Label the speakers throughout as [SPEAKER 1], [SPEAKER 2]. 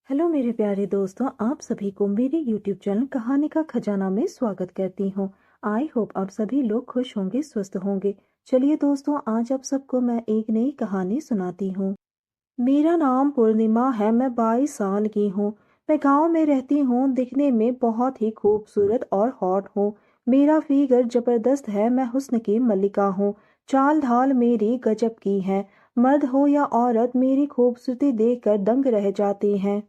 [SPEAKER 1] Hello मेरे प्यारे दोस्तों, आप सभी को मेरे यूट्यूब चैनल कहानी का खजाना में स्वागत करती हूँ। आई होप आप सभी लोग खुश होंगे, स्वस्थ होंगे। चलिए दोस्तों, आज आप सबको मैं एक नई कहानी सुनाती हूँ। मेरा नाम पूर्णिमा है, मैं 22 साल की हूँ। मैं गांव में रहती हूँ, दिखने में बहुत ही खूबसूरत और हॉट हूँ। मेरा फिगर जबरदस्त है, मैं हुस्न की मल्लिका हूँ। चाल ढाल मेरी गजब की है। मर्द हो या औरत मेरी खूबसूरती देखकर दंग रह जाते हैं।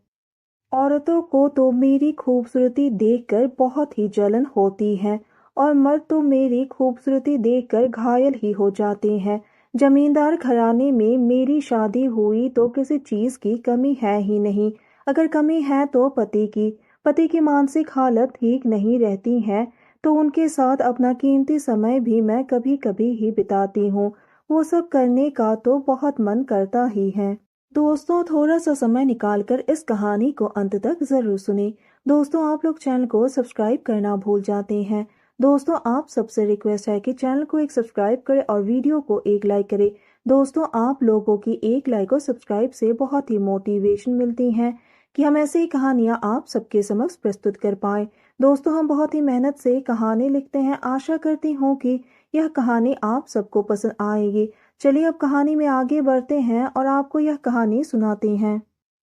[SPEAKER 1] औरतों को तो मेरी खूबसूरती देखकर बहुत ही जलन होती है और मर्द तो मेरी खूबसूरती देखकर घायल ही हो जाते हैं। जमींदार घराने में मेरी शादी हुई तो किसी चीज की कमी है ही नहीं। अगर कमी है तो पति की मानसिक हालत ठीक नहीं रहती है, तो उनके साथ अपना कीमती समय भी मैं कभी कभी ही बिताती हूँ। वो सब करने का तो बहुत मन करता ही है। दोस्तों, थोड़ा सा समय निकालकर इस कहानी को अंत तक जरूर सुने। दोस्तों, आप लोग चैनल को सब्सक्राइब करना भूल जाते हैं। दोस्तों, आप सबसे रिक्वेस्ट है कि चैनल को एक सब्सक्राइब करें और वीडियो को एक लाइक करें। दोस्तों, आप लोगों की एक लाइक और सब्सक्राइब से बहुत ही मोटिवेशन मिलती है कि हम ऐसी ही कहानियां आप सबके समक्ष प्रस्तुत कर पाए। दोस्तों, हम बहुत ही मेहनत से कहानी लिखते हैं। आशा करती हूँ कि यह कहानी आप सबको पसंद आएगी। चलिए अब कहानी में आगे बढ़ते हैं और आपको यह कहानी सुनाते हैं।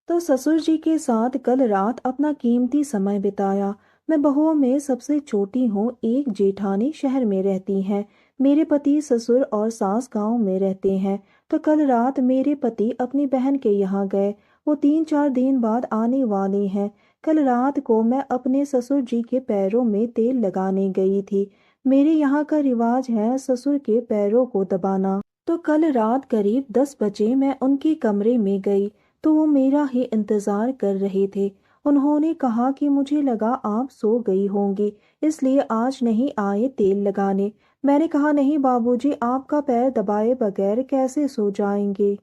[SPEAKER 1] तो ससुर जी के साथ कल रात अपना कीमती समय बिताया। मैं बहुओं में सबसे छोटी हूँ। एक जेठानी शहर में रहती है। मेरे पति, ससुर और सास गांव में रहते हैं। तो कल रात मेरे पति अपनी बहन के यहाँ गए। वो 3-4 दिन बाद आने वाले हैं। कल रात को मैं अपने ससुर जी के पैरों में तेल लगाने गई थी। मेरे यहाँ का रिवाज है ससुर के पैरों को दबाना। तो कल रात करीब 10 बजे मैं उनके कमरे में गई तो वो मेरा ही इंतजार कर रहे थे। उन्होंने कहा कि मुझे लगा आप सो गई होंगी, इसलिए आज नहीं आए तेल लगाने। मैंने कहा, नहीं बाबूजी, आपका पैर दबाए बगैर कैसे सो जाएंगे।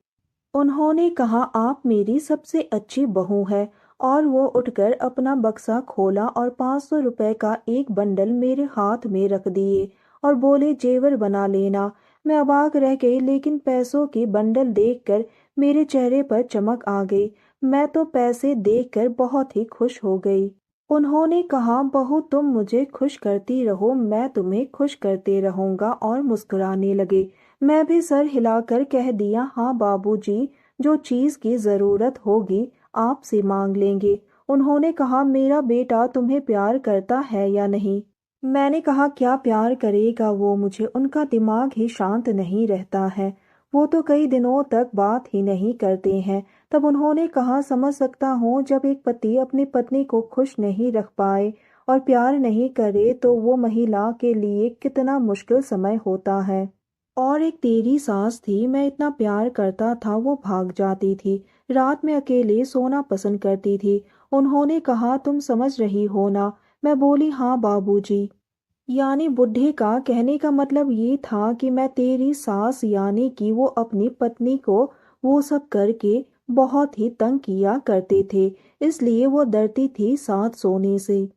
[SPEAKER 1] उन्होंने कहा, आप मेरी सबसे अच्छी बहू है। और वो उठकर अपना बक्सा खोला और 500 रुपए का एक बंडल मेरे हाथ में रख दिए और बोले, जेवर बना लेना। मैं अबाक रह गई, लेकिन पैसों की बंडल देखकर मेरे चेहरे पर चमक आ गई। मैं तो पैसे देखकर बहुत ही खुश हो गई। उन्होंने कहा, बहू तुम मुझे खुश करती रहो, मैं तुम्हें खुश करते रहूंगा, और मुस्कुराने लगे। मैं भी सर हिलाकर कह दिया, हाँ बाबूजी, जो चीज की जरूरत होगी आपसे मांग लेंगे। उन्होंने कहा, मेरा बेटा तुम्हें प्यार करता है या नहीं। मैंने कहा, क्या प्यार करेगा वो मुझे, उनका दिमाग ही शांत नहीं रहता है। वो तो कई दिनों तक बात ही नहीं करते हैं। तब उन्होंने कहा, समझ सकता हूँ, जब एक पति अपनी पत्नी को खुश नहीं रख पाए और प्यार नहीं करे तो वो महिला के लिए कितना मुश्किल समय होता है। और एक तेरी सास थी, मैं इतना प्यार करता था वो भाग जाती थी। रात में अकेले सोना पसंद करती थी। उन्होंने कहा, तुम समझ रही हो ना। मैं बोली, हाँ बाबूजी। यानी बुढ़े का कहने का मतलब ये था कि मैं तेरी सास, यानी कि वो अपनी पत्नी को वो सब करके बहुत ही तंग किया करते थे, इसलिए वो डरती थी साथ सोने से।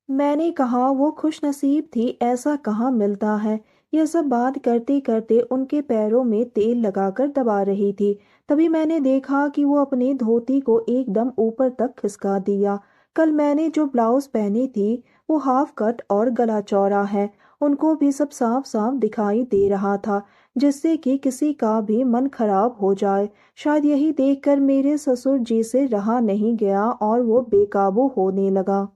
[SPEAKER 1] मैंने कहा, वो खुश नसीब थी, ऐसा कहाँ मिलता है। यह सब बात करते करते उनके पैरों में तेल लगाकर दबा रही थी। तभी मैंने देखा कि वो अपने धोती को एकदम ऊपर तक खिसका दिया। कल मैंने जो ब्लाउज पहनी थी वो हाफ कट और गला चौड़ा है। उनको भी सब साफ साफ दिखाई दे रहा था, जिससे कि किसी का भी मन खराब हो जाए। शायद यही देखकर मेरे ससुर जी से रहा नहीं गया और वो बेकाबू होने लगा।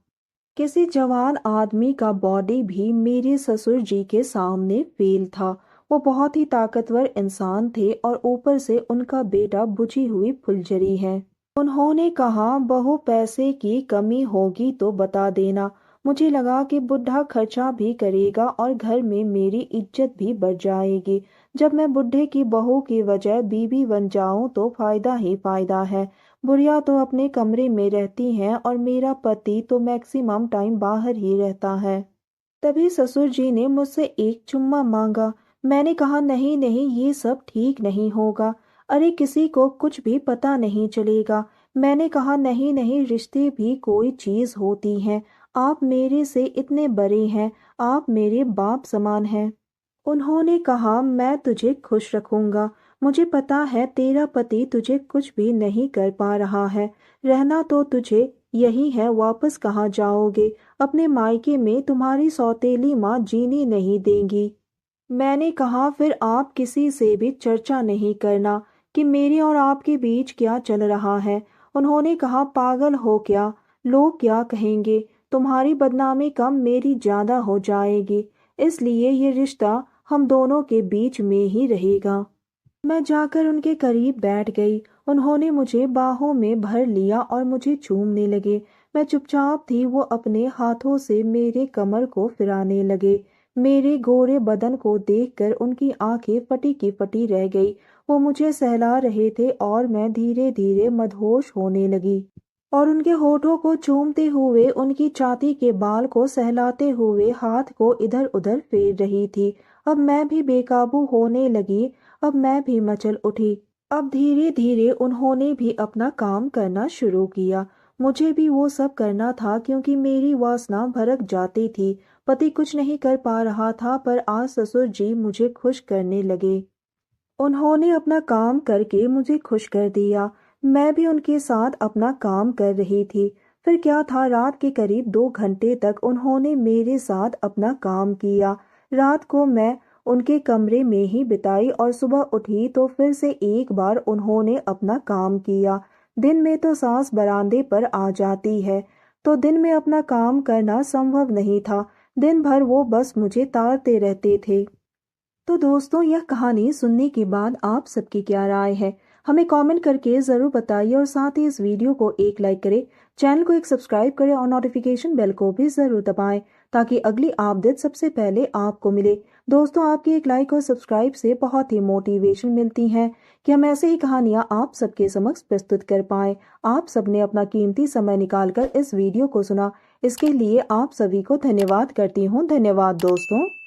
[SPEAKER 1] किसी जवान आदमी का बॉडी भी मेरे ससुर जी के सामने फेल था। वो बहुत ही ताकतवर इंसान थे और ऊपर से उनका बेटा बुझी हुई फुलझड़ी है। उन्होंने कहा, बहू पैसे की कमी होगी तो बता देना। मुझे लगा कि बुढ़ा खर्चा भी करेगा और घर में मेरी इज्जत भी बढ़ जाएगी। जब मैं बुढ़े की बहू की वजह बीबी बन जाऊं तो फायदा ही फायदा है। बुढ़िया तो अपने कमरे में रहती हैं और मेरा पति तो मैक्सिमम टाइम बाहर ही रहता है। तभी ससुर जी ने मुझसे एक चुम्मा मांगा। मैंने कहा, नहीं नहीं, ये सब ठीक नहीं होगा। अरे किसी को कुछ भी पता नहीं चलेगा। मैंने कहा, नहीं नहीं, रिश्ते भी कोई चीज होती हैं। आप मेरे से इतने बड़े हैं, आप मेरे बाप समान हैं। उन्होंने कहा, मैं तुझे खुश रखूंगा। मुझे पता है तेरा पति तुझे कुछ भी नहीं कर पा रहा है। रहना तो तुझे यही है, वापस कहाँ जाओगे? अपने मायके में तुम्हारी सौतेली माँ जीने नहीं देंगी। मैंने कहा फिर आप किसी से भी चर्चा नहीं करना कि मेरे और आपके बीच क्या चल रहा है। उन्होंने कहा पागल हो क्या, लोग क्या कहेंगे, तुम्हारी बदनामी कम मेरी ज्यादा हो जाएगी, इसलिए ये रिश्ता हम दोनों के बीच में ही रहेगा। मैं जाकर उनके करीब बैठ गई। उन्होंने मुझे बाहों में भर लिया और मुझे चूमने लगे। मैं चुपचाप थी, वो अपने हाथों से मेरे कमर को फिराने लगे। मेरे गोरे बदन को देखकर उनकी आंखें फटी की फटी रह गई। वो मुझे सहला रहे थे और मैं धीरे धीरे मदहोश होने लगी और उनके होठों को चूमते हुए उनकी छाती के बाल को सहलाते हुए हाथ को इधर उधर फेर रही थी। अब मैं भी बेकाबू होने लगी। अब मैं भी मचल उठी। अब धीरे धीरे उन्होंने भी अपना काम करना शुरू किया। मुझे भी वो सब करना था क्योंकि मेरी वासना भड़क जाती थी। पति कुछ नहीं कर पा रहा था पर आज ससुर जी मुझे खुश करने लगे। उन्होंने अपना काम करके मुझे खुश कर दिया। मैं भी उनके साथ अपना काम कर रही थी। फिर क्या था, रात के करीब 2 घंटे तक उन्होंने मेरे साथ अपना काम किया। रात को मैं उनके कमरे में ही बिताई और सुबह उठी तो फिर से एक बार उन्होंने अपना काम किया। दिन में तो सास बरामदे पर आ जाती है तो दिन में अपना काम करना संभव नहीं था। दिन भर वो बस मुझे ताड़ते रहते थे। तो दोस्तों, यह कहानी सुनने के बाद आप सबकी क्या राय है, हमें कमेंट करके ज़रूर बताइए और साथ ही इस वीडियो को एक लाइक करें, चैनल को एक सब्सक्राइब करें और नोटिफिकेशन बेल को भी ज़रूर दबाएं ताकि अगली अपडेट सबसे पहले आपको मिले। दोस्तों, आपकी एक लाइक और सब्सक्राइब से बहुत ही मोटिवेशन मिलती है कि हम ऐसे ही कहानियाँ आप सबके समक्ष प्रस्तुत कर पाएँ। आप सबने अपना कीमती समय निकालकर इस वीडियो को सुना, इसके लिए आप सभी को धन्यवाद करती हूँ। धन्यवाद दोस्तों।